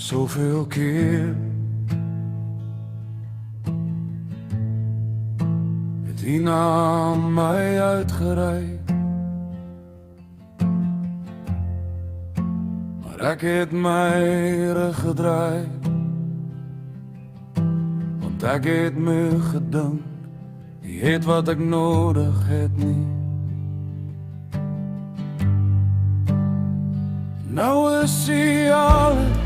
zoveel keer. Het hy na my uitgereik, maar ek het my rug gedraai, want ek het my gedink, hy het wat ek nodig het nie. Nou is hy alles,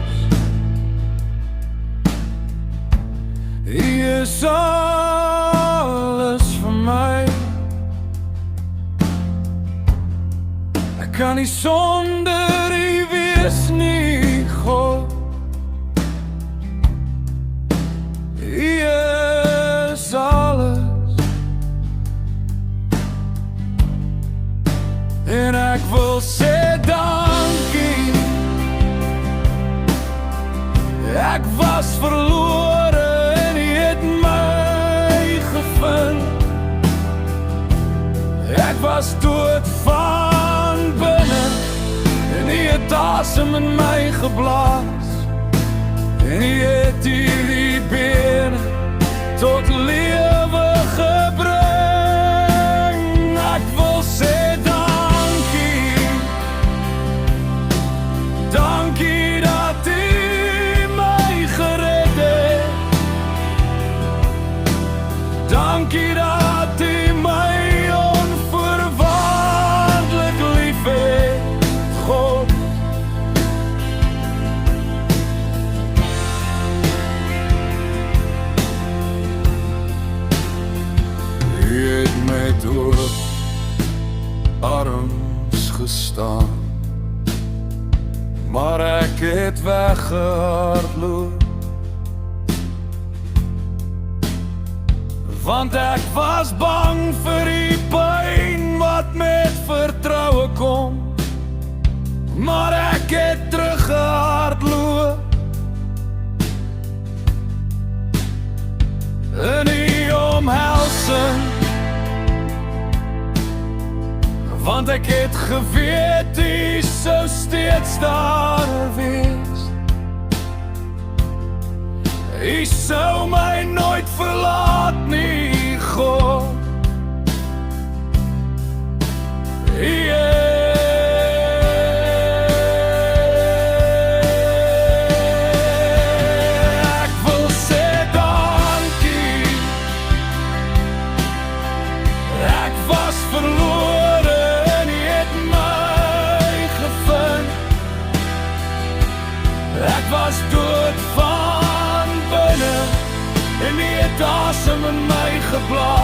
hy is alles vir my. Ek kan nie sonder hy wees nie, God. Hy is alles, en ek wil sê dankie. Ek was verlore en hy het my gevind. Ek was dood van binne en hy het asem in my geblaas, en hy het hierdie bene tot lewe gebring. Ek wil sê dankie, dankie dat hy dankie dat hy my onvoorwaardelik lief het, God. Hy het met oop arms gestaan, maar ek het weggehardloop, want ek was bang vir die pyn wat met vertroue kom, maar ek het teruggehardloop in die omhelsing, want ek het geweet hy sou steeds daar wees. Hy sou my nooit verlaat nie, God. Ek wil sê dankie. Ek was verlore en hy het my gevind. Ek was dood van en hy het asem in my geblaas.